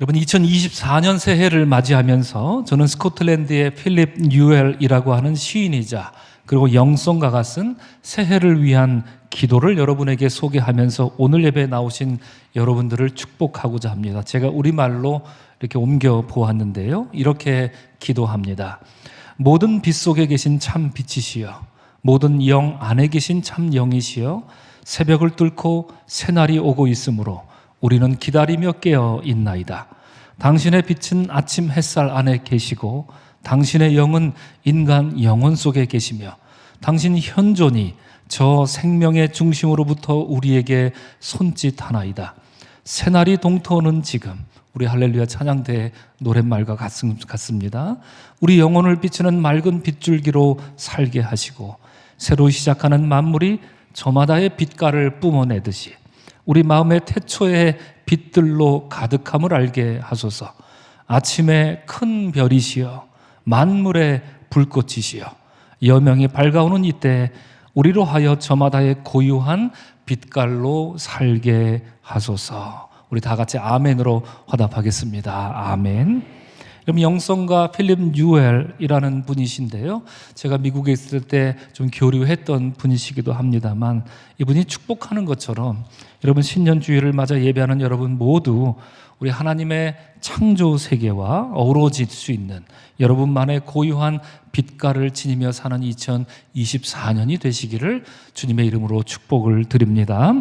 여러분, 2024년 새해를 맞이하면서 저는 스코틀랜드의 필립 뉴엘이라고 하는 시인이자 그리고 영성가가 쓴 새해를 위한 기도를 여러분에게 소개하면서 오늘 예배에 나오신 여러분들을 축복하고자 합니다. 제가 우리말로 이렇게 옮겨 보았는데요, 이렇게 기도합니다. 모든 빛 속에 계신 참 빛이시여, 모든 영 안에 계신 참 영이시여, 새벽을 뚫고 새날이 오고 있으므로 우리는 기다리며 깨어 있나이다. 당신의 빛은 아침 햇살 안에 계시고 당신의 영은 인간 영혼 속에 계시며 당신 현존이 저 생명의 중심으로부터 우리에게 손짓하나이다. 새날이 동토는 지금, 우리 할렐루야 찬양대 노랫말과 같습니다. 우리 영혼을 비추는 맑은 빗줄기로 살게 하시고 새로 시작하는 만물이 저마다의 빛깔을 뿜어내듯이 우리 마음의 태초의 빛들로 가득함을 알게 하소서. 아침의 큰 별이시여, 만물의 불꽃이시여, 여명이 밝아오는 이때 우리로 하여 저마다의 고유한 빛깔로 살게 하소서. 우리 다 같이 아멘으로 화답하겠습니다. 아멘. 그럼 영성가 필립 뉴엘이라는 분이신데요, 제가 미국에 있을 때 좀 교류했던 분이시기도 합니다만, 이분이 축복하는 것처럼 여러분 신년주일을 맞아 예배하는 여러분 모두 우리 하나님의 창조 세계와 어우러질 수 있는 여러분만의 고유한 빛깔을 지니며 사는 2024년이 되시기를 주님의 이름으로 축복을 드립니다.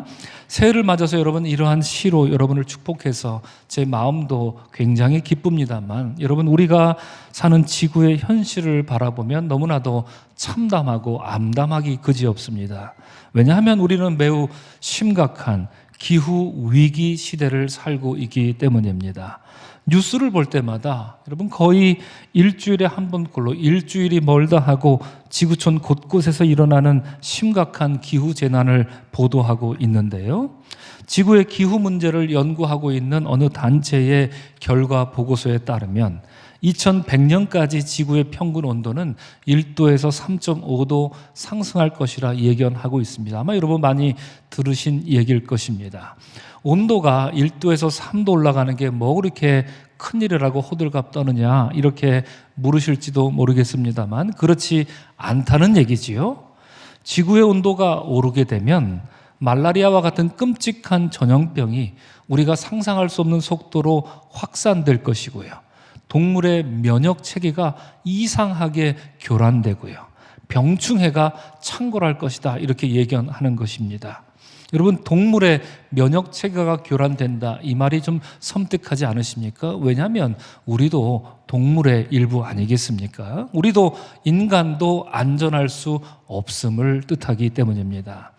새해를 맞아서 여러분 이러한 시로 여러분을 축복해서 제 마음도 굉장히 기쁩니다만, 여러분 우리가 사는 지구의 현실을 바라보면 너무나도 참담하고 암담하기 그지없습니다. 왜냐하면 우리는 매우 심각한 기후 위기 시대를 살고 있기 때문입니다. 뉴스를 볼 때마다 여러분 거의 일주일에 한 번꼴로 일주일이 멀다 하고 지구촌 곳곳에서 일어나는 심각한 기후 재난을 보도하고 있는데요, 지구의 기후 문제를 연구하고 있는 어느 단체의 결과 보고서에 따르면 2100년까지 지구의 평균 온도는 1도에서 3.5도 상승할 것이라 예견하고 있습니다. 아마 여러분 많이 들으신 얘기일 것입니다. 온도가 1도에서 3도 올라가는 게 뭐 그렇게 큰일이라고 호들갑 떠느냐 이렇게 물으실지도 모르겠습니다만, 그렇지 않다는 얘기지요. 지구의 온도가 오르게 되면 말라리아와 같은 끔찍한 전염병이 우리가 상상할 수 없는 속도로 확산될 것이고요, 동물의 면역 체계가 이상하게 교란되고요, 병충해가 창궐할 것이다 이렇게 예견하는 것입니다. 여러분, 동물의 면역 체계가 교란된다, 이 말이 좀 섬뜩하지 않으십니까? 왜냐하면 우리도 동물의 일부 아니겠습니까? 우리도 인간도 안전할 수 없음을 뜻하기 때문입니다.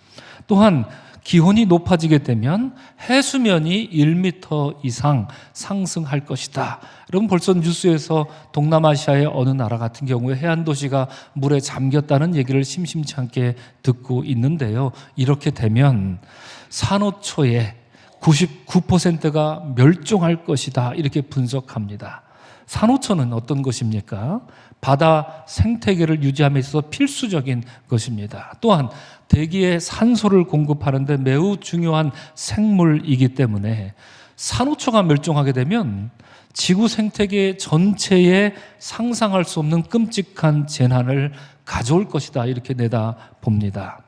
또한 기온이 높아지게 되면 해수면이 1m 이상 상승할 것이다. 여러분 벌써 뉴스에서 동남아시아의 어느 나라 같은 경우에 해안 도시가 물에 잠겼다는 얘기를 심심치 않게 듣고 있는데요, 이렇게 되면 산호초의 99%가 멸종할 것이다 이렇게 분석합니다. 산호초는 어떤 것입니까? 바다 생태계를 유지함에 있어서 필수적인 것입니다. 또한 대기에 산소를 공급하는 데 매우 중요한 생물이기 때문에 산호초가 멸종하게 되면 지구 생태계 전체에 상상할 수 없는 끔찍한 재난을 가져올 것이다 이렇게 내다봅니다.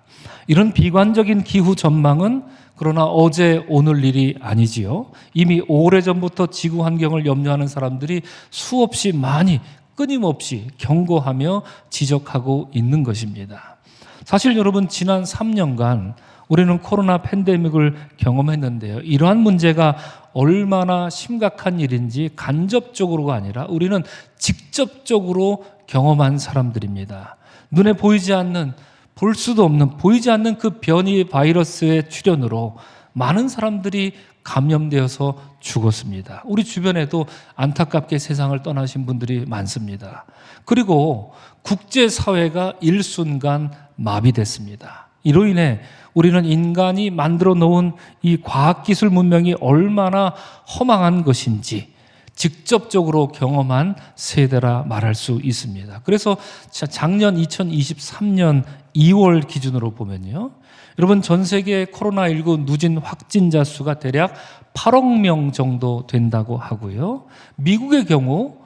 이런 비관적인 기후 전망은 그러나 어제 오늘 일이 아니지요. 이미 오래전부터 지구 환경을 염려하는 사람들이 수없이 많이 끊임없이 경고하며 지적하고 있는 것입니다. 사실 여러분 지난 3년간 우리는 코로나 팬데믹을 경험했는데요, 이러한 문제가 얼마나 심각한 일인지 간접적으로가 아니라 우리는 직접적으로 경험한 사람들입니다. 눈에 보이지 않는, 볼 수도 없는, 보이지 않는 그 변이 바이러스의 출현으로 많은 사람들이 감염되어서 죽었습니다. 우리 주변에도 안타깝게 세상을 떠나신 분들이 많습니다. 그리고 국제사회가 일순간 마비됐습니다. 이로 인해 우리는 인간이 만들어 놓은 이 과학기술 문명이 얼마나 허망한 것인지 직접적으로 경험한 세대라 말할 수 있습니다. 그래서 작년 2023년 2월 기준으로 보면요, 여러분 전 세계 코로나19 누진 확진자 수가 대략 8억 명 정도 된다고 하고요. 미국의 경우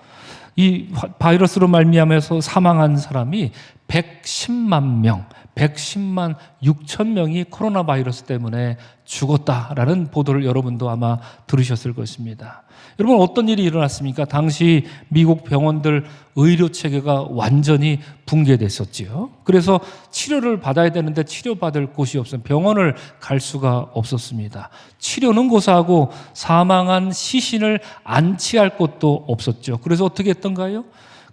이 바이러스로 말미암아서 사망한 사람이 110만 명, 110만 6천 명이 코로나 바이러스 때문에 죽었다라는 보도를 여러분도 아마 들으셨을 것입니다. 여러분, 어떤 일이 일어났습니까? 당시 미국 병원들 의료 체계가 완전히 붕괴됐었지요. 그래서 치료를 받아야 되는데 치료받을 곳이 없어서 병원을 갈 수가 없었습니다. 치료는 고사하고 사망한 시신을 안치할 곳도 없었죠. 그래서 어떻게 했던가요?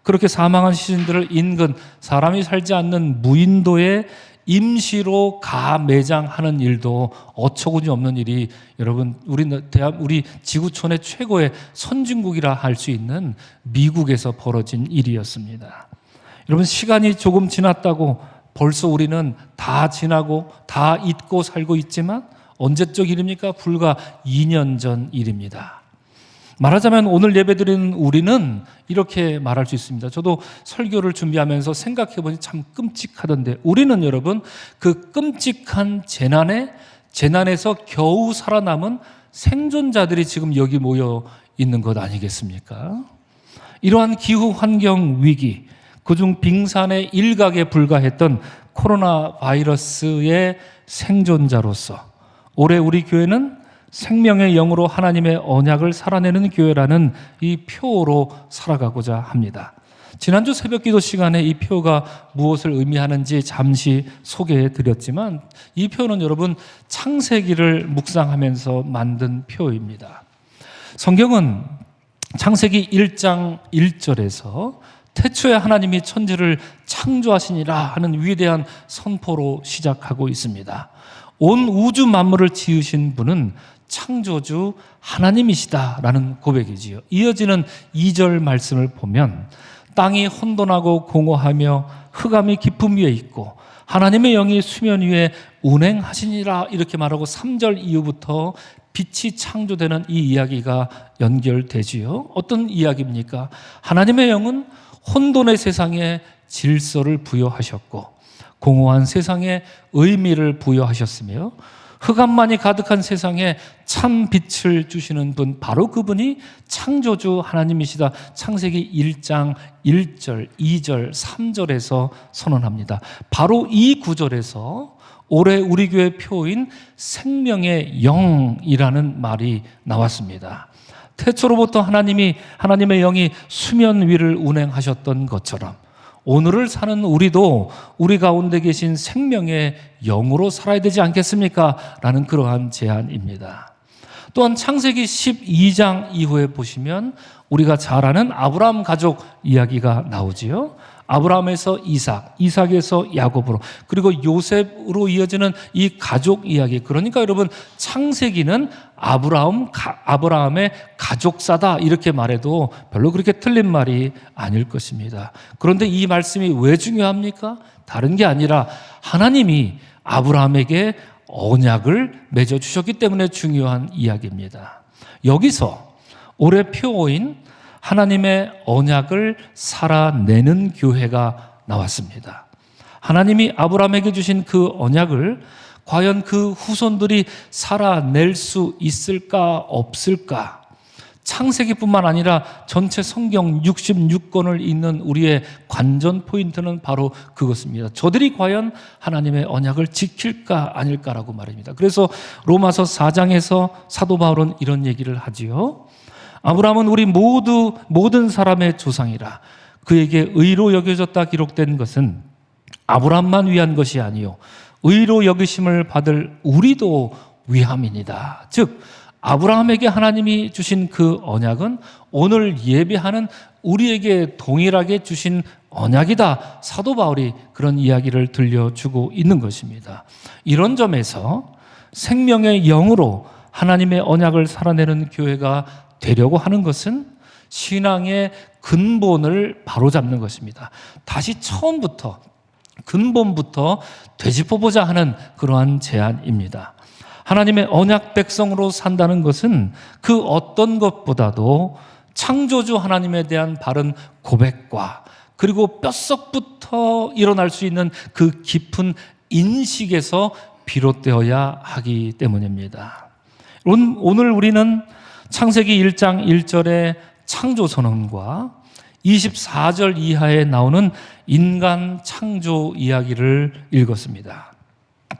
그렇게 사망한 시신들을 인근 사람이 살지 않는 무인도에 임시로 가매장하는 일도 어처구니 없는 일이 여러분 우리 지구촌의 최고의 선진국이라 할 수 있는 미국에서 벌어진 일이었습니다. 여러분, 시간이 조금 지났다고 벌써 우리는 다 지나고 다 잊고 살고 있지만 언제적 일입니까? 불과 2년 전 일입니다. 말하자면 오늘 예배드리는 우리는 이렇게 말할 수 있습니다. 저도 설교를 준비하면서 생각해보니 참 끔찍하던데, 우리는 여러분 그 끔찍한 재난에서 겨우 살아남은 생존자들이 지금 여기 모여 있는 것 아니겠습니까? 이러한 기후 환경 위기, 그중 빙산의 일각에 불과했던 코로나 바이러스의 생존자로서 올해 우리 교회는 생명의 영으로 하나님의 언약을 살아내는 교회라는 이 표로 살아가고자 합니다. 지난주 새벽기도 시간에 이 표가 무엇을 의미하는지 잠시 소개해 드렸지만, 이 표는 여러분 창세기를 묵상하면서 만든 표입니다. 성경은 창세기 1장 1절에서 태초에 하나님이 천지를 창조하시니라 하는 위대한 선포로 시작하고 있습니다. 온 우주 만물을 지으신 분은 창조주 하나님이시다라는 고백이지요. 이어지는 2절 말씀을 보면 땅이 혼돈하고 공허하며 흑암이 깊음 위에 있고 하나님의 영이 수면 위에 운행하시니라 이렇게 말하고 3절 이후부터 빛이 창조되는 이 이야기가 연결되지요. 어떤 이야기입니까? 하나님의 영은 혼돈의 세상에 질서를 부여하셨고 공허한 세상에 의미를 부여하셨으며 흑암만이 가득한 세상에 참 빛을 주시는 분, 바로 그분이 창조주 하나님이시다. 창세기 1장 1절, 2절, 3절에서 선언합니다. 바로 이 구절에서 올해 우리 교회 표인 생명의 영이라는 말이 나왔습니다. 태초로부터 하나님의 영이 수면 위를 운행하셨던 것처럼 오늘을 사는 우리도 우리 가운데 계신 생명의 영으로 살아야 되지 않겠습니까? 라는 그러한 제안입니다. 또한 창세기 12장 이후에 보시면 우리가 잘 아는 아브라함 가족 이야기가 나오지요. 아브라함에서 이삭, 이삭에서 야곱으로, 그리고 요셉으로 이어지는 이 가족 이야기. 그러니까 여러분, 창세기는 아브라함의 가족사다 이렇게 말해도 별로 그렇게 틀린 말이 아닐 것입니다. 그런데 이 말씀이 왜 중요합니까? 다른 게 아니라 하나님이 아브라함에게 언약을 맺어주셨기 때문에 중요한 이야기입니다. 여기서 올해 표어인 하나님의 언약을 살아내는 교회가 나왔습니다. 하나님이 아브라함에게 주신 그 언약을 과연 그 후손들이 살아낼 수 있을까 없을까? 창세기뿐만 아니라 전체 성경 66권을 읽는 우리의 관전 포인트는 바로 그것입니다. 저들이 과연 하나님의 언약을 지킬까 아닐까라고 말입니다. 그래서 로마서 4장에서 사도 바울은 이런 얘기를 하지요. 아브라함은 우리 모든 사람의 조상이라 그에게 의로 여겨졌다 기록된 것은 아브라함만 위한 것이 아니요 의로 여기심을 받을 우리도 위함이니이다. 즉 아브라함에게 하나님이 주신 그 언약은 오늘 예배하는 우리에게 동일하게 주신 언약이다. 사도 바울이 그런 이야기를 들려주고 있는 것입니다. 이런 점에서 생명의 영으로 하나님의 언약을 살아내는 교회가 되려고 하는 것은 신앙의 근본을 바로잡는 것입니다. 다시 처음부터 근본부터 되짚어보자 하는 그러한 제안입니다. 하나님의 언약 백성으로 산다는 것은 그 어떤 것보다도 창조주 하나님에 대한 바른 고백과 그리고 뼛속부터 일어날 수 있는 그 깊은 인식에서 비롯되어야 하기 때문입니다. 오늘 우리는 창세기 1장 1절의 창조선언과 24절 이하에 나오는 인간 창조 이야기를 읽었습니다.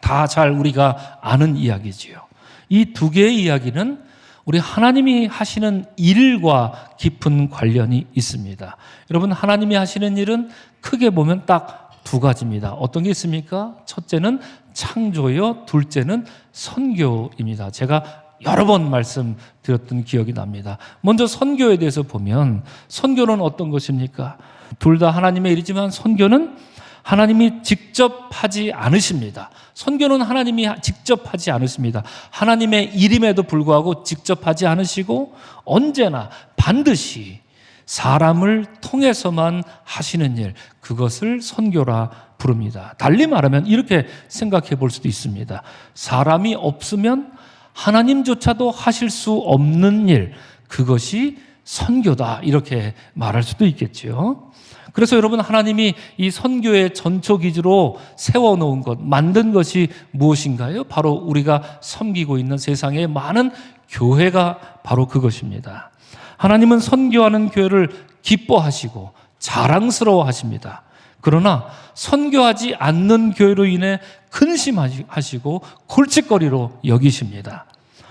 다 잘 우리가 아는 이야기지요. 이 두 개의 이야기는 우리 하나님이 하시는 일과 깊은 관련이 있습니다. 여러분, 하나님이 하시는 일은 크게 보면 딱 두 가지입니다. 어떤 게 있습니까? 첫째는 창조요, 둘째는 선교입니다. 제가 여러 번 말씀드렸던 기억이 납니다. 먼저 선교에 대해서 보면 선교는 어떤 것입니까? 둘 다 하나님의 일이지만 선교는 하나님이 직접 하지 않으십니다. 선교는 하나님이 직접 하지 않으십니다. 하나님의 일임에도 불구하고 직접 하지 않으시고 언제나 반드시 사람을 통해서만 하시는 일, 그것을 선교라 부릅니다. 달리 말하면 이렇게 생각해 볼 수도 있습니다. 사람이 없으면 하나님조차도 하실 수 없는 일, 그것이 선교다, 이렇게 말할 수도 있겠죠. 그래서 여러분, 하나님이 이 선교의 전초기지로 세워놓은 것, 만든 것이 무엇인가요? 바로 우리가 섬기고 있는 세상의 많은 교회가 바로 그것입니다. 하나님은 선교하는 교회를 기뻐하시고 자랑스러워하십니다. 그러나 선교하지 않는 교회로 인해 근심하시고 골칫거리로 여기십니다.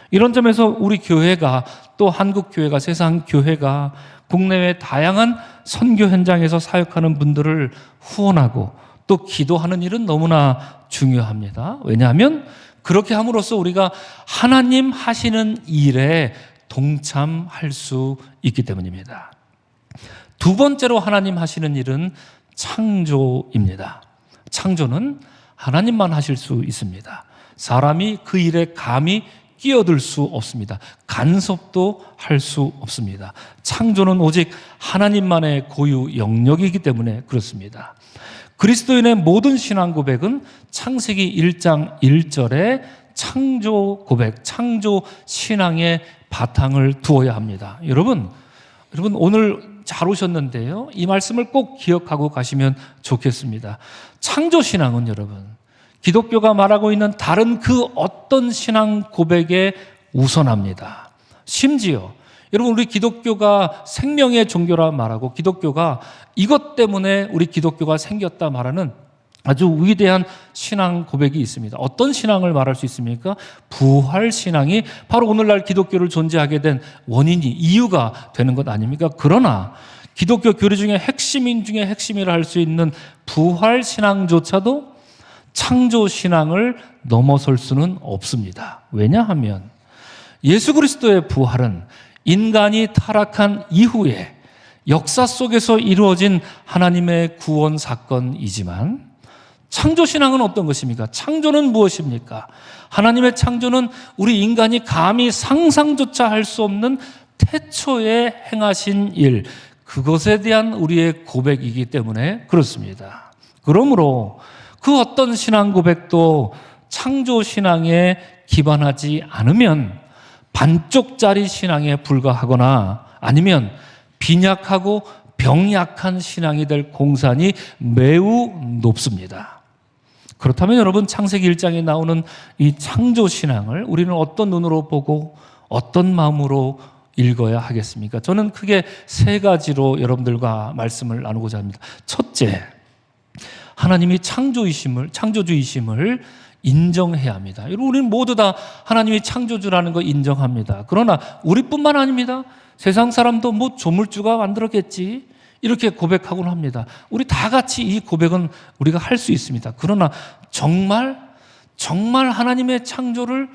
이런 점에서 우리 교회가, 또 한국 교회가, 세상 교회가 국내외 다양한 선교 현장에서 사역하는 분들을 후원하고 또 기도하는 일은 너무나 중요합니다. 왜냐하면 그렇게 함으로써 우리가 하나님 하시는 일에 동참할 수 있기 때문입니다. 두 번째로 하나님 하시는 일은 창조입니다. 창조는 하나님만 하실 수 있습니다. 사람이 그 일에 감히 끼어들 수 없습니다. 간섭도 할 수 없습니다. 창조는 오직 하나님만의 고유 영역이기 때문에 그렇습니다. 그리스도인의 모든 신앙 고백은 창세기 1장 1절에 창조 고백, 창조 신앙의 바탕을 두어야 합니다. 여러분 오늘 잘 오셨는데요, 이 말씀을 꼭 기억하고 가시면 좋겠습니다. 창조 신앙은 여러분, 기독교가 말하고 있는 다른 그 어떤 신앙 고백에 우선합니다. 심지어 여러분, 우리 기독교가 생명의 종교라 말하고 기독교가 이것 때문에 우리 기독교가 생겼다 말하는 아주 위대한 신앙 고백이 있습니다. 어떤 신앙을 말할 수 있습니까? 부활 신앙이 바로 오늘날 기독교를 존재하게 된 원인이, 이유가 되는 것 아닙니까? 그러나 기독교 교리 중에 핵심인 중에 핵심이라 할 수 있는 부활 신앙조차도 창조 신앙을 넘어설 수는 없습니다. 왜냐하면 예수 그리스도의 부활은 인간이 타락한 이후에 역사 속에서 이루어진 하나님의 구원 사건이지만, 창조신앙은 어떤 것입니까? 창조는 무엇입니까? 하나님의 창조는 우리 인간이 감히 상상조차 할 수 없는 태초에 행하신 일, 그것에 대한 우리의 고백이기 때문에 그렇습니다. 그러므로 그 어떤 신앙 고백도 창조신앙에 기반하지 않으면 반쪽짜리 신앙에 불과하거나 아니면 빈약하고 병약한 신앙이 될 공산이 매우 높습니다. 그렇다면 여러분, 창세기 1장에 나오는 이 창조신앙을 우리는 어떤 눈으로 보고 어떤 마음으로 읽어야 하겠습니까? 저는 크게 세 가지로 여러분들과 말씀을 나누고자 합니다. 첫째, 하나님이 창조주이심을 인정해야 합니다. 여러분, 우리는 모두 다 하나님이 창조주라는 거 인정합니다. 그러나 우리뿐만 아닙니다. 세상 사람도 뭐 조물주가 만들었겠지, 이렇게 고백하곤 합니다. 우리 다 같이 이 고백은 우리가 할 수 있습니다. 그러나 정말 하나님의 창조를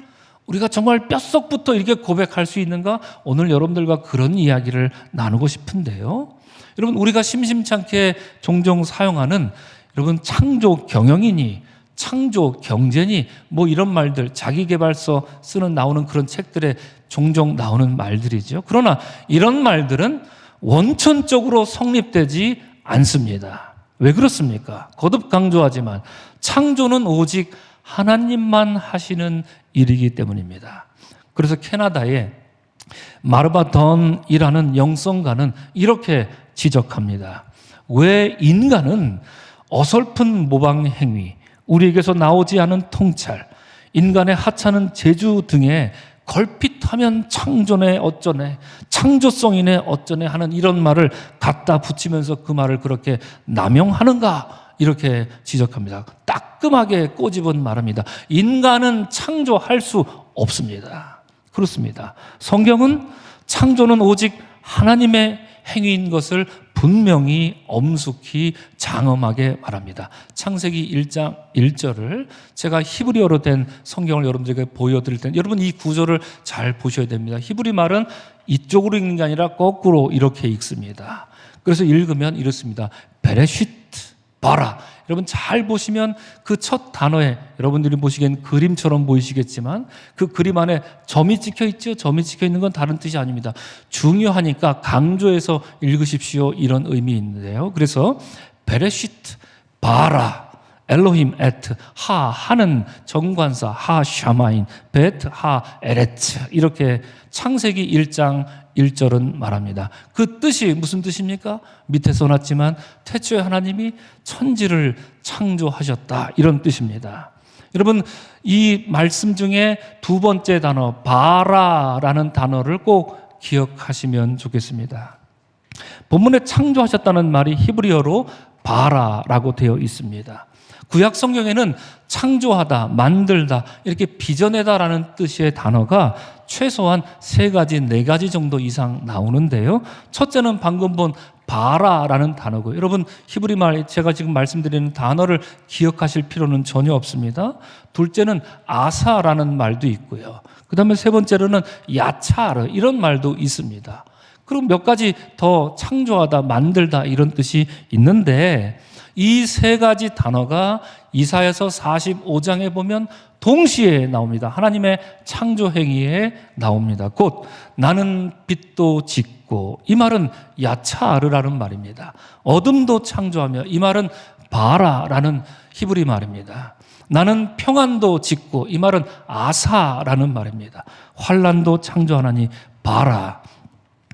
우리가 정말 뼛속부터 이렇게 고백할 수 있는가? 오늘 여러분들과 그런 이야기를 나누고 싶은데요. 여러분, 우리가 심심찮게 종종 사용하는 여러분 창조 경영이니 창조 경제니 뭐 이런 말들, 자기계발서 쓰는 나오는 그런 책들에 종종 나오는 말들이죠. 그러나 이런 말들은 원천적으로 성립되지 않습니다. 왜 그렇습니까? 거듭 강조하지만 창조는 오직 하나님만 하시는 일이기 때문입니다. 그래서 캐나다의 마르바 던이라는 영성가는 이렇게 지적합니다. 왜 인간은 어설픈 모방 행위, 우리에게서 나오지 않은 통찰, 인간의 하찮은 재주 등에 걸핏 하면 창조네 어쩌네, 창조성이네 어쩌네 하는 이런 말을 갖다 붙이면서 그 말을 그렇게 남용하는가, 이렇게 지적합니다. 따끔하게 꼬집은 말입니다. 인간은 창조할 수 없습니다. 그렇습니다. 성경은 창조는 오직 하나님의 행위인 것을 분명히 엄숙히 장엄하게 말합니다. 창세기 1장 1절을 제가 히브리어로 된 성경을 여러분들에게 보여드릴 텐데, 여러분 이 구조를 잘 보셔야 됩니다. 히브리 말은 이쪽으로 읽는 게 아니라 거꾸로 이렇게 읽습니다. 그래서 읽으면 이렇습니다. 베레시트 바라. 여러분 잘 보시면 그 첫 단어에, 여러분들이 보시기엔 그림처럼 보이시겠지만 그 그림 안에 점이 찍혀 있죠. 점이 찍혀 있는 건 다른 뜻이 아닙니다. 중요하니까 강조해서 읽으십시오, 이런 의미인데요. 그래서 베레시트 바라 엘로힘 에트, 하는 정관사 하 샤마인, 베트 하 에레츠, 이렇게 창세기 1장 1절은 말합니다. 그 뜻이 무슨 뜻입니까? 밑에 써놨지만 태초에 하나님이 천지를 창조하셨다, 이런 뜻입니다. 여러분 이 말씀 중에 두 번째 단어 바라라는 단어를 꼭 기억하시면 좋겠습니다. 본문에 창조하셨다는 말이 히브리어로 바라라고 되어 있습니다. 구약 성경에는 창조하다, 만들다, 이렇게 빚어내다라는 뜻의 단어가 최소한 3가지, 4가지 정도 이상 나오는데요. 첫째는 방금 본 바라라는 단어고요. 여러분 히브리 말, 제가 지금 말씀드리는 단어를 기억하실 필요는 전혀 없습니다. 둘째는 아사라는 말도 있고요. 그 다음에 세 번째로는 야차르, 이런 말도 있습니다. 그리고 몇 가지 더 창조하다, 만들다 이런 뜻이 있는데, 이 3가지 단어가 이사야서 45장에 보면 동시에 나옵니다. 하나님의 창조 행위에 나옵니다. 곧 나는 빛도 짓고, 이 말은 야차르라는 말입니다. 어둠도 창조하며, 이 말은 바라라는 히브리 말입니다. 나는 평안도 짓고, 이 말은 아사라는 말입니다. 환난도 창조하나니 바라,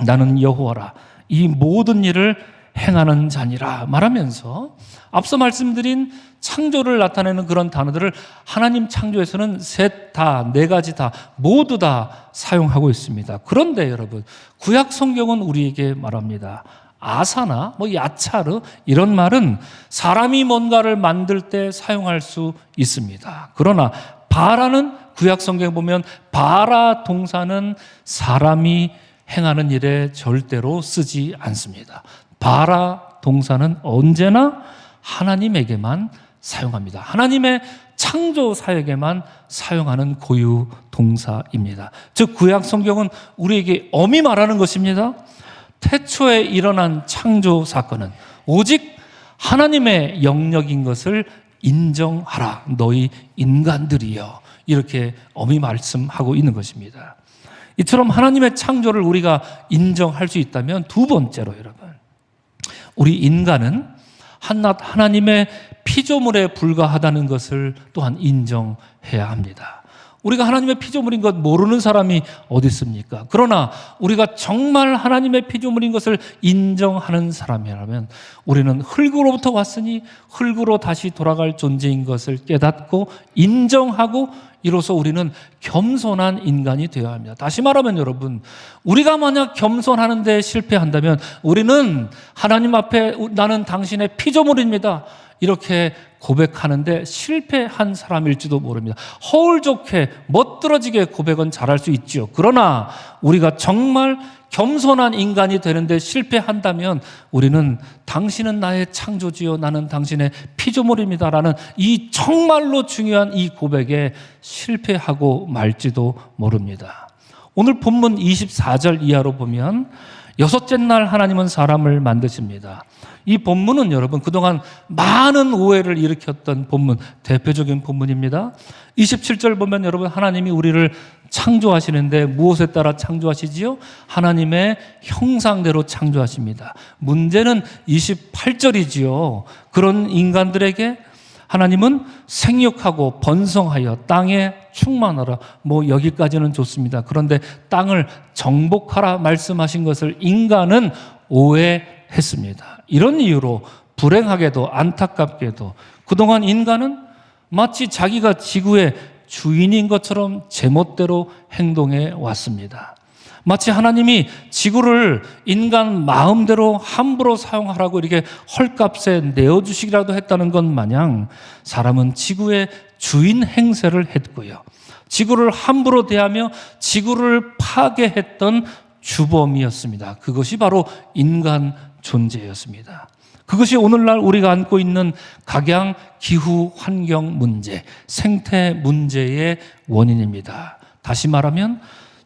나는 여호와라, 이 모든 일을 행하는 자니라 말하면서 앞서 말씀드린 창조를 나타내는 그런 단어들을 하나님 창조에서는 셋 다, 4가지 다, 모두 다 사용하고 있습니다. 그런데 여러분 구약 성경은 우리에게 말합니다. 아사나 야차르 이런 말은 사람이 뭔가를 만들 때 사용할 수 있습니다. 그러나 바라는 구약 성경에 보면 바라 동사는 사람이 행하는 일에 절대로 쓰지 않습니다. 바라 동사는 언제나 하나님에게만 사용합니다. 하나님의 창조 사역에만 사용하는 고유 동사입니다. 즉 구약 성경은 우리에게 엄히 말하는 것입니다. 태초에 일어난 창조 사건은 오직 하나님의 영역인 것을 인정하라, 너희 인간들이여, 이렇게 엄히 말씀하고 있는 것입니다. 이처럼 하나님의 창조를 우리가 인정할 수 있다면, 두 번째로 여러분, 우리 인간은 한낱 하나님의 피조물에 불과하다는 것을 또한 인정해야 합니다. 우리가 하나님의 피조물인 것 모르는 사람이 어디 있습니까? 그러나 우리가 정말 하나님의 피조물인 것을 인정하는 사람이라면 우리는 흙으로부터 왔으니 흙으로 다시 돌아갈 존재인 것을 깨닫고 인정하고, 이로써 우리는 겸손한 인간이 되어야 합니다. 다시 말하면 여러분, 우리가 만약 겸손하는 데 실패한다면 우리는 하나님 앞에 나는 당신의 피조물입니다, 이렇게 고백하는데 실패한 사람일지도 모릅니다. 허울 좋게 멋들어지게 고백은 잘할 수 있죠. 그러나 우리가 정말 겸손한 인간이 되는데 실패한다면 우리는 당신은 나의 창조주요, 나는 당신의 피조물입니다라는 이 정말로 중요한 이 고백에 실패하고 말지도 모릅니다. 오늘 본문 24절 이하로 보면 6째 날 하나님은 사람을 만드십니다. 이 본문은 여러분 그동안 많은 오해를 일으켰던 본문, 대표적인 본문입니다. 27절 보면 여러분 하나님이 우리를 창조하시는데 무엇에 따라 창조하시지요? 하나님의 형상대로 창조하십니다. 문제는 28절이지요. 그런 인간들에게 하나님은 생육하고 번성하여 땅에 충만하라, 여기까지는 좋습니다. 그런데 땅을 정복하라 말씀하신 것을 인간은 오해했습니다. 이런 이유로 불행하게도 안타깝게도 그동안 인간은 마치 자기가 지구의 주인인 것처럼 제멋대로 행동해 왔습니다. 마치 하나님이 지구를 인간 마음대로 함부로 사용하라고 이렇게 헐값에 내어주시기라도 했다는 것 마냥 사람은 지구의 주인 행세를 했고요. 지구를 함부로 대하며 지구를 파괴했던 주범이었습니다. 그것이 바로 인간 존재였습니다. 그것이 오늘날 우리가 안고 있는 각양 기후 환경 문제, 생태 문제의 원인입니다. 다시 말하면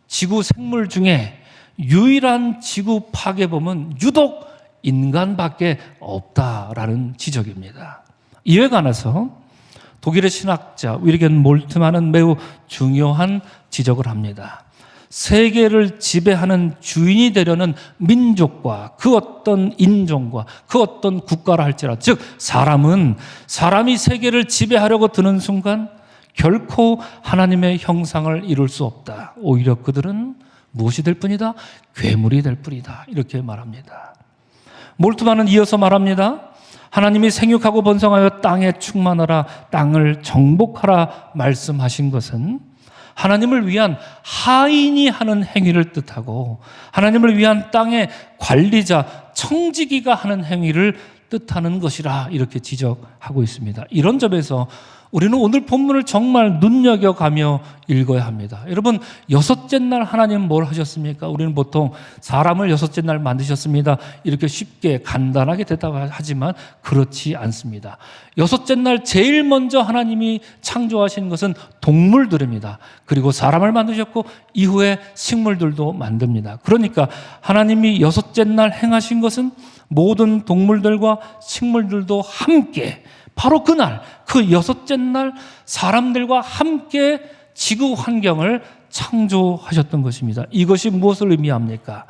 지구 생물 중에 유일한 지구 파괴범은 유독 인간밖에 없다라는 지적입니다. 이에 관해서 독일의 신학자 위르겐 몰트만은 매우 중요한 지적을 합니다. 세계를 지배하는 주인이 되려는 민족과 그 어떤 인종과 그 어떤 국가라 할지라도, 즉 사람이 세계를 지배하려고 드는 순간 결코 하나님의 형상을 이룰 수 없다. 오히려 그들은 무엇이 될 뿐이다? 괴물이 될 뿐이다. 이렇게 말합니다. 몰트만은 이어서 말합니다. 하나님이 생육하고 번성하여 땅에 충만하라, 땅을 정복하라 말씀하신 것은 하나님을 위한 하인이 하는 행위를 뜻하고 하나님을 위한 땅의 관리자, 청지기가 하는 행위를 뜻하는 것이라 이렇게 지적하고 있습니다. 이런 점에서 우리는 오늘 본문을 정말 눈여겨가며 읽어야 합니다. 여러분, 여섯째 날 하나님 뭘 하셨습니까? 우리는 보통 사람을 여섯째 날 만드셨습니다. 이렇게 쉽게 간단하게 대답하지만 그렇지 않습니다. 여섯째 날 제일 먼저 하나님이 창조하신 것은 동물들입니다. 그리고 사람을 만드셨고 이후에 식물들도 만듭니다. 그러니까 하나님이 여섯째 날 행하신 것은 모든 동물들과 식물들도 함께 바로 그날, 그 여섯째 날 사람들과 함께 지구 환경을 창조하셨던 것입니다. 이것이 무엇을 의미합니까?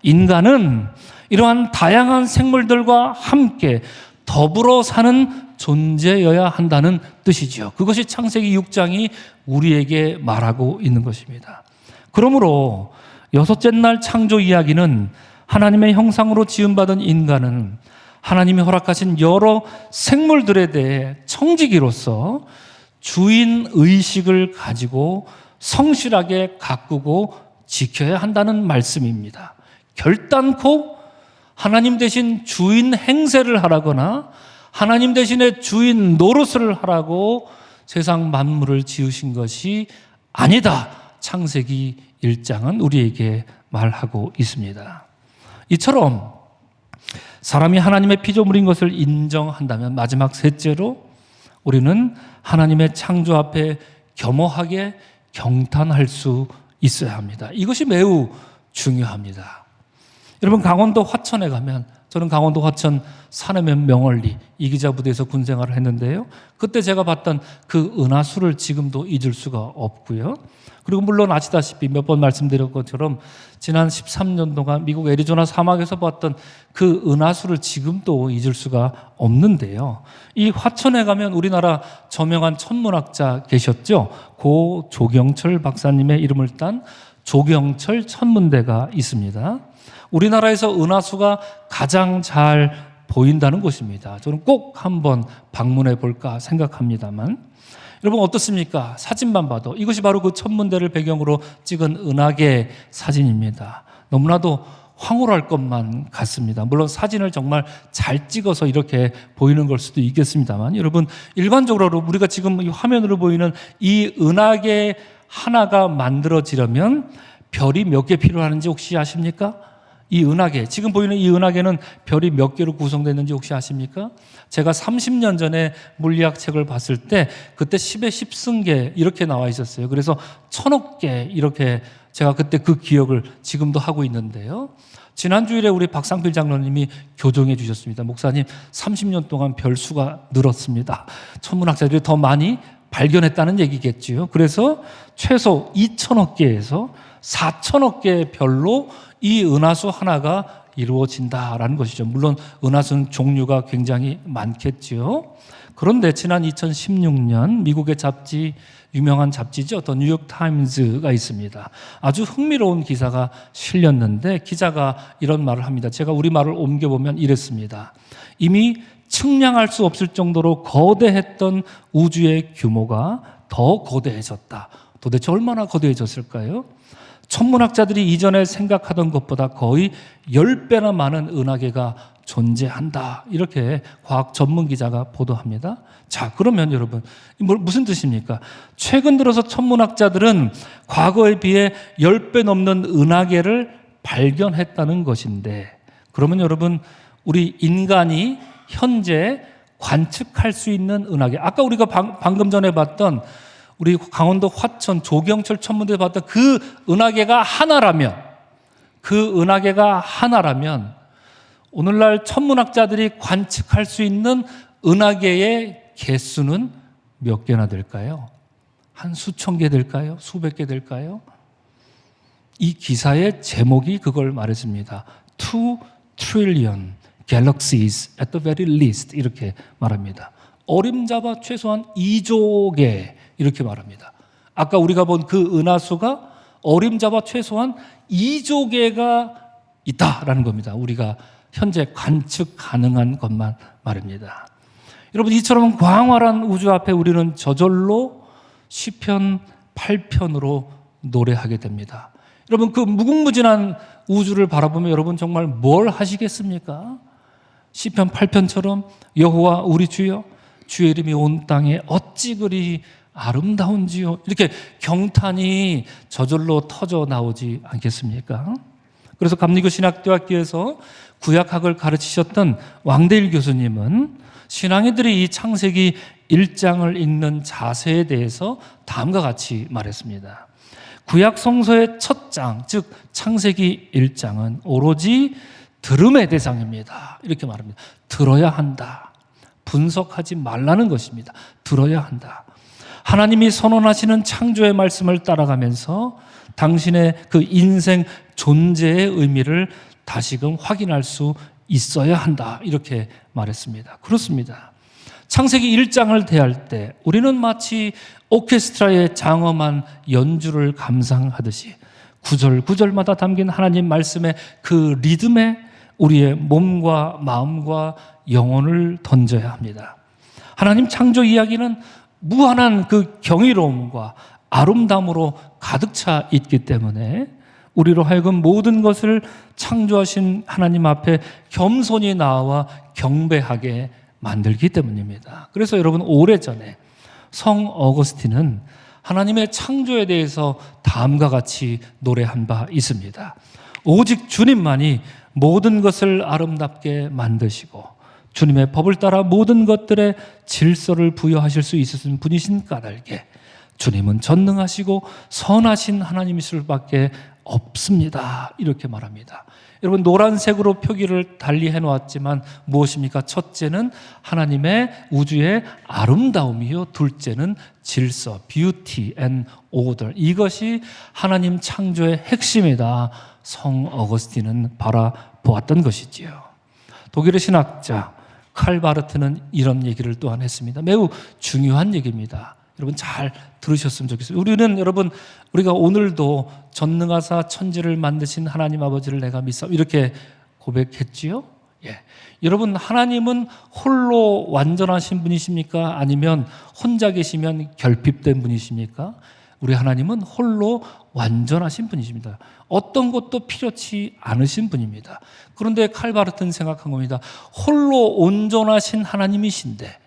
인간은 이러한 다양한 생물들과 함께 더불어 사는 존재여야 한다는 뜻이죠. 그것이 창세기 6장이 우리에게 말하고 있는 것입니다. 그러므로 여섯째 날 창조 이야기는 하나님의 형상으로 지음받은 인간은 하나님이 허락하신 여러 생물들에 대해 청지기로서 주인 의식을 가지고 성실하게 가꾸고 지켜야 한다는 말씀입니다. 결단코 하나님 대신 주인 행세를 하라거나 하나님 대신에 주인 노릇을 하라고 세상 만물을 지으신 것이 아니다. 창세기 1장은 우리에게 말하고 있습니다. 이처럼 사람이 하나님의 피조물인 것을 인정한다면 마지막 셋째로 우리는 하나님의 창조 앞에 겸허하게 경탄할 수 있어야 합니다. 이것이 매우 중요합니다. 여러분, 강원도 화천에 가면, 저는 강원도 화천 산해면 명월리 이기자 부대에서 군생활을 했는데요. 그때 제가 봤던 그 은하수를 지금도 잊을 수가 없고요. 그리고 물론 아시다시피 몇 번 말씀드린 것처럼 지난 13년 동안 미국 애리조나 사막에서 봤던 그 은하수를 지금도 잊을 수가 없는데요. 이 화천에 가면 우리나라 저명한 천문학자 계셨죠. 고 조경철 박사님의 이름을 딴 조경철 천문대가 있습니다. 우리나라에서 은하수가 가장 잘 보인다는 곳입니다. 저는 꼭 한번 방문해 볼까 생각합니다만, 여러분 어떻습니까? 사진만 봐도 이것이 바로 그 천문대를 배경으로 찍은 은하계 사진입니다. 너무나도 황홀할 것만 같습니다. 물론 사진을 정말 잘 찍어서 이렇게 보이는 걸 수도 있겠습니다만, 여러분 일반적으로 우리가 지금 이 화면으로 보이는 이 은하계 하나가 만들어지려면 별이 몇 개 필요하는지 혹시 아십니까? 이 은하계, 지금 보이는 이 은하계는 별이 몇 개로 구성됐는지 혹시 아십니까? 제가 30년 전에 물리학 책을 봤을 때 그때 10의 10승계 이렇게 나와 있었어요. 그래서 1000억 개 이렇게 제가 그때 그 기억을 지금도 하고 있는데요. 지난주일에 우리 박상필 장로님이 교정해 주셨습니다. 목사님, 30년 동안 별 수가 늘었습니다. 천문학자들이 더 많이 발견했다는 얘기겠지요. 그래서 최소 2000억 개에서 4000억 개의 별로 이 은하수 하나가 이루어진다라는 것이죠. 물론 은하수는 종류가 굉장히 많겠지요. 그런데 지난 2016년 미국의 잡지, 유명한 잡지죠. 더 뉴욕 타임즈가 있습니다. 아주 흥미로운 기사가 실렸는데 기자가 이런 말을 합니다. 제가 우리말을 옮겨보면 이랬습니다. 이미 측량할 수 없을 정도로 거대했던 우주의 규모가 더 거대해졌다. 도대체 얼마나 거대해졌을까요? 천문학자들이 이전에 생각하던 것보다 거의 10배나 많은 은하계가 존재한다. 이렇게 과학 전문 기자가 보도합니다. 자, 그러면 여러분, 무슨 뜻입니까? 최근 들어서 천문학자들은 과거에 비해 10배 넘는 은하계를 발견했다는 것인데, 그러면 여러분, 우리 인간이 현재 관측할 수 있는 은하계, 아까 우리가 방금 전에 봤던 우리 강원도 화천 조경철 천문대에 봤던 그 은하계가 하나라면 오늘날 천문학자들이 관측할 수 있는 은하계의 개수는 몇 개나 될까요? 한 수천 개 될까요? 수백 개 될까요? 이 기사의 제목이 그걸 말해줍니다. 2 trillion galaxies at the very least, 이렇게 말합니다. 어림잡아 최소한 2조 개, 이렇게 말합니다. 아까 우리가 본 그 은하수가 어림잡아 최소한 2조 개가 있다라는 겁니다. 우리가 현재 관측 가능한 것만 말입니다. 여러분, 이처럼 광활한 우주 앞에 우리는 저절로 시편 8편으로 노래하게 됩니다. 여러분, 그 무궁무진한 우주를 바라보면 여러분 정말 뭘 하시겠습니까? 시편 8편처럼 여호와 우리 주여, 주의 이름이 온 땅에 어찌 그리 아름다운지요, 이렇게 경탄이 저절로 터져 나오지 않겠습니까? 그래서 감리교 신학대학교에서 구약학을 가르치셨던 왕대일 교수님은 신앙인들이 이 창세기 1장을 읽는 자세에 대해서 다음과 같이 말했습니다. 구약 성서의 첫 장, 즉 창세기 1장은 오로지 들음의 대상입니다. 이렇게 말합니다. 들어야 한다. 분석하지 말라는 것입니다. 들어야 한다. 하나님이 선언하시는 창조의 말씀을 따라가면서 당신의 그 인생 존재의 의미를 다시금 확인할 수 있어야 한다. 이렇게 말했습니다. 그렇습니다. 창세기 1장을 대할 때 우리는 마치 오케스트라의 장엄한 연주를 감상하듯이 구절 구절마다 담긴 하나님 말씀의 그 리듬에 우리의 몸과 마음과 영혼을 던져야 합니다. 하나님 창조 이야기는 무한한 그 경이로움과 아름다움으로 가득 차 있기 때문에 우리로 하여금 모든 것을 창조하신 하나님 앞에 겸손히 나와 경배하게 만들기 때문입니다. 그래서 여러분, 오래전에 성 어거스틴은 하나님의 창조에 대해서 다음과 같이 노래한 바 있습니다. 오직 주님만이 모든 것을 아름답게 만드시고 주님의 법을 따라 모든 것들의 질서를 부여하실 수 있으신 분이신 까닭에 주님은 전능하시고 선하신 하나님이실 수밖에 없습니다. 이렇게 말합니다. 여러분, 노란색으로 표기를 달리 해놓았지만 무엇입니까? 첫째는 하나님의 우주의 아름다움이요, 둘째는 질서, beauty and order. 이것이 하나님 창조의 핵심이다. 성 어거스틴은 바라보았던 것이지요. 독일의 신학자 칼 바르트는 이런 얘기를 또한 했습니다. 매우 중요한 얘기입니다. 여러분 잘 들으셨으면 좋겠어요. 우리가 오늘도 전능하사 천지를 만드신 하나님 아버지를 내가 믿사옵니다, 이렇게 고백했지요. 예. 여러분, 하나님은 홀로 완전하신 분이십니까? 아니면 혼자 계시면 결핍된 분이십니까? 우리 하나님은 홀로 완전하신 분이십니다. 어떤 것도 필요치 않으신 분입니다. 그런데 칼바르트는 생각한 겁니다. 홀로 온전하신 하나님이신데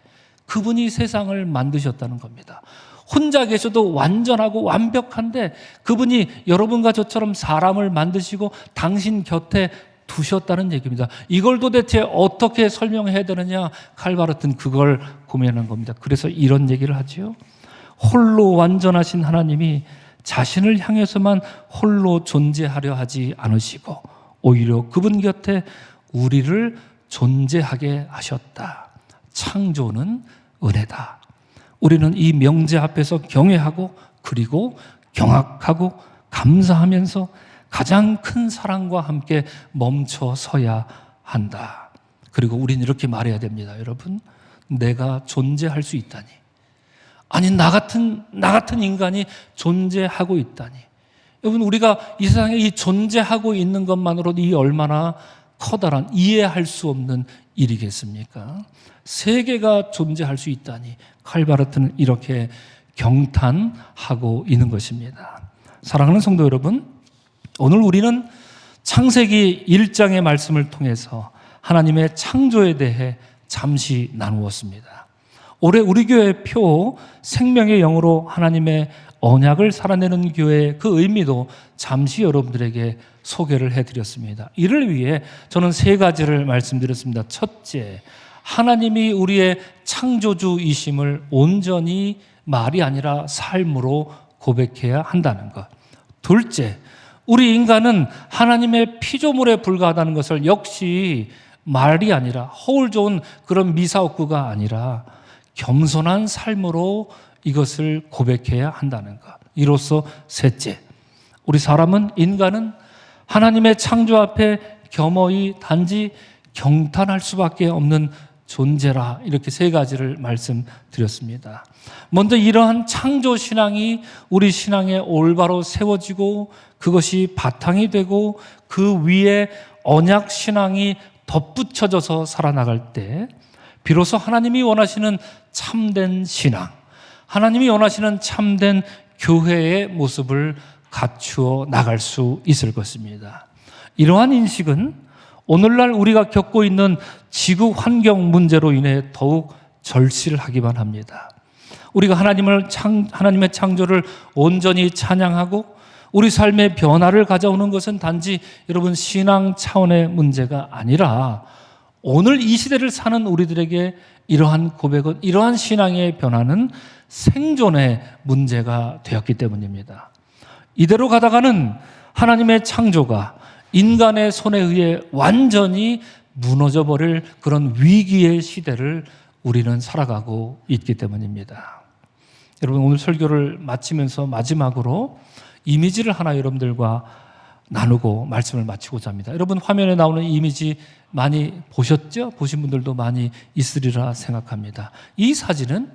그분이 세상을 만드셨다는 겁니다. 혼자 계셔도 완전하고 완벽한데 그분이 여러분과 저처럼 사람을 만드시고 당신 곁에 두셨다는 얘기입니다. 이걸 도대체 어떻게 설명해야 되느냐? 칼바르트는 그걸 고민한 겁니다. 그래서 이런 얘기를 하지요. 홀로 완전하신 하나님이 자신을 향해서만 홀로 존재하려 하지 않으시고 오히려 그분 곁에 우리를 존재하게 하셨다. 창조는 은혜다. 우리는 이 명제 앞에서 경외하고 그리고 경악하고 감사하면서 가장 큰 사랑과 함께 멈춰 서야 한다. 그리고 우리는 이렇게 말해야 됩니다. 여러분, 내가 존재할 수 있다니, 아니 나 같은 인간이 존재하고 있다니. 여러분, 우리가 이 세상에 이 존재하고 있는 것만으로도 이 얼마나 커다란, 이해할 수 없는 일이겠습니까? 세계가 존재할 수 있다니. 칼바르트는 이렇게 경탄하고 있는 것입니다. 사랑하는 성도 여러분, 오늘 우리는 창세기 1장의 말씀을 통해서 하나님의 창조에 대해 잠시 나누었습니다. 올해 우리 교회 표 생명의 영으로 하나님의 언약을 살아내는 교회의 그 의미도 잠시 여러분들에게 소개를 해드렸습니다. 이를 위해 저는 3가지를 말씀드렸습니다. 첫째, 하나님이 우리의 창조주이심을 온전히 말이 아니라 삶으로 고백해야 한다는 것. 둘째, 우리 인간은 하나님의 피조물에 불과하다는 것을 역시 말이 아니라 허울 좋은 그런 미사옥구가 아니라 겸손한 삶으로 이것을 고백해야 한다는 것. 이로써 셋째, 우리 인간은 하나님의 창조 앞에 겸허히 단지 경탄할 수밖에 없는 존재라. 이렇게 3가지를 말씀드렸습니다. 먼저 이러한 창조 신앙이 우리 신앙에 올바로 세워지고 그것이 바탕이 되고 그 위에 언약 신앙이 덧붙여져서 살아나갈 때 비로소 하나님이 원하시는 참된 신앙, 하나님이 원하시는 참된 교회의 모습을 갖추어 나갈 수 있을 것입니다. 이러한 인식은 오늘날 우리가 겪고 있는 지구 환경 문제로 인해 더욱 절실하기만 합니다. 우리가 하나님의 창조를 온전히 찬양하고 우리 삶의 변화를 가져오는 것은 단지 여러분 신앙 차원의 문제가 아니라 오늘 이 시대를 사는 우리들에게 이러한 고백은, 이러한 신앙의 변화는 생존의 문제가 되었기 때문입니다. 이대로 가다가는 하나님의 창조가 인간의 손에 의해 완전히 무너져 버릴 그런 위기의 시대를 우리는 살아가고 있기 때문입니다. 여러분, 오늘 설교를 마치면서 마지막으로 이미지를 하나 여러분들과 나누고 말씀을 마치고자 합니다. 여러분, 화면에 나오는 이미지 많이 보셨죠? 보신 분들도 많이 있으리라 생각합니다. 이 사진은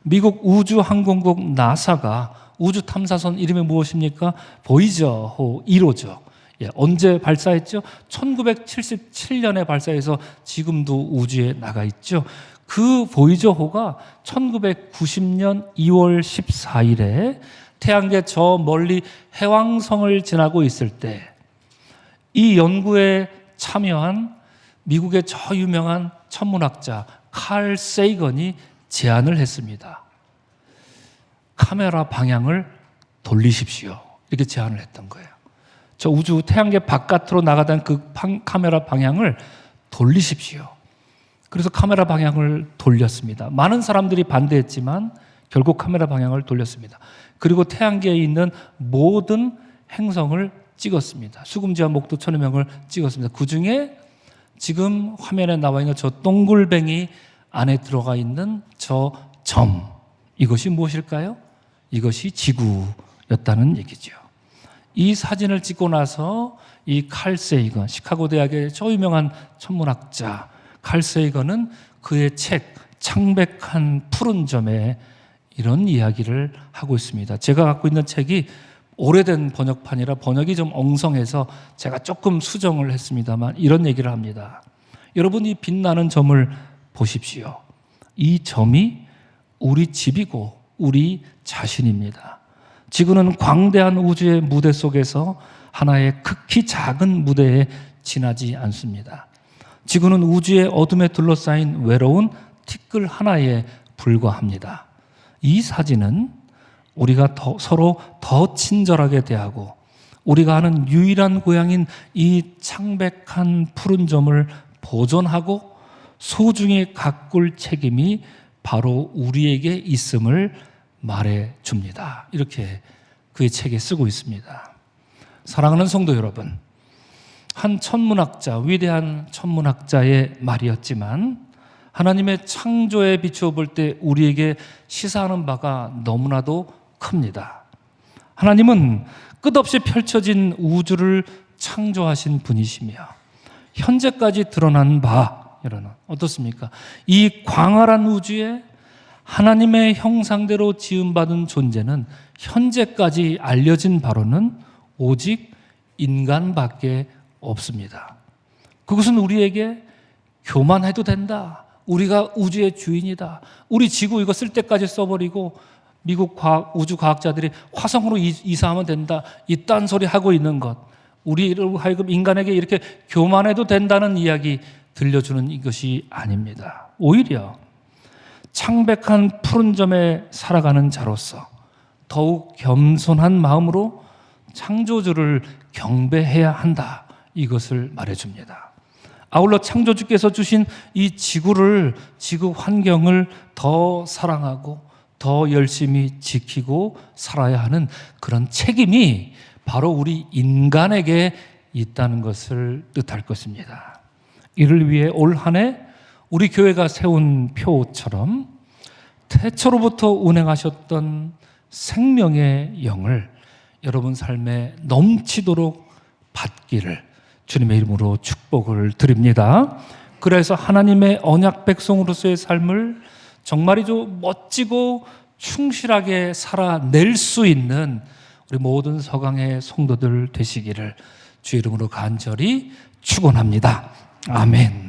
미국 우주항공국 나사가 우주 탐사선 이름이 무엇입니까? 보이저호 1호죠. 언제 발사했죠? 1977년에 발사해서 지금도 우주에 나가 있죠. 그 보이저호가 1990년 2월 14일에 태양계 저 멀리 해왕성을 지나고 있을 때 이 연구에 참여한 미국의 저 유명한 천문학자 칼 세이건이 제안을 했습니다. 카메라 방향을 돌리십시오. 이렇게 제안을 했던 거예요. 저 우주 태양계 바깥으로 나가던 그 카메라 방향을 돌리십시오. 그래서 카메라 방향을 돌렸습니다. 많은 사람들이 반대했지만 결국 카메라 방향을 돌렸습니다. 그리고 태양계에 있는 모든 행성을 찍었습니다. 수금지와 목도 천해명을 찍었습니다. 그 중에 지금 화면에 나와 있는 저 동글뱅이 안에 들어가 있는 저 점, 이것이 무엇일까요? 이것이 지구였다는 얘기죠. 이 사진을 찍고 나서 이 칼 세이건, 시카고 대학의 저 유명한 천문학자 칼 세이건은 그의 책 창백한 푸른 점에 이런 이야기를 하고 있습니다. 제가 갖고 있는 책이 오래된 번역판이라 번역이 좀 엉성해서 제가 조금 수정을 했습니다만 이런 얘기를 합니다. 여러분, 이 빛나는 점을 보십시오. 이 점이 우리 집이고 우리 자신입니다. 지구는 광대한 우주의 무대 속에서 하나의 극히 작은 무대에 지나지 않습니다. 지구는 우주의 어둠에 둘러싸인 외로운 티끌 하나에 불과합니다. 이 사진은 우리가 서로 더 친절하게 대하고 우리가 아는 유일한 고향인 이 창백한 푸른 점을 보존하고 소중히 가꿀 책임이 바로 우리에게 있음을 말해줍니다. 이렇게 그의 책에 쓰고 있습니다. 사랑하는 성도 여러분, 한 천문학자, 위대한 천문학자의 말이었지만 하나님의 창조에 비추어 볼 때 우리에게 시사하는 바가 너무나도 큽니다. 하나님은 끝없이 펼쳐진 우주를 창조하신 분이시며 현재까지 드러난 바, 여러분 어떻습니까? 이 광활한 우주에 하나님의 형상대로 지음받은 존재는 현재까지 알려진 바로는 오직 인간밖에 없습니다. 그것은 우리에게 교만해도 된다. 우리가 우주의 주인이다. 우리 지구 이거 쓸 때까지 써버리고 미국 우주과학자들이 화성으로 이사하면 된다, 이딴 소리 하고 있는 것, 우리로 하여금 인간에게 이렇게 교만해도 된다는 이야기 들려주는 이것이 아닙니다. 오히려 창백한 푸른 점에 살아가는 자로서 더욱 겸손한 마음으로 창조주를 경배해야 한다, 이것을 말해줍니다. 아울러 창조주께서 주신 이 지구 환경을 더 사랑하고 더 열심히 지키고 살아야 하는 그런 책임이 바로 우리 인간에게 있다는 것을 뜻할 것입니다. 이를 위해 올 한 해 우리 교회가 세운 표처럼 태초로부터 운행하셨던 생명의 영을 여러분 삶에 넘치도록 받기를 주님의 이름으로 축복을 드립니다. 그래서 하나님의 언약 백성으로서의 삶을 정말이죠 멋지고 충실하게 살아낼 수 있는 우리 모든 서강의 성도들 되시기를 주 이름으로 간절히 축원합니다. 아멘.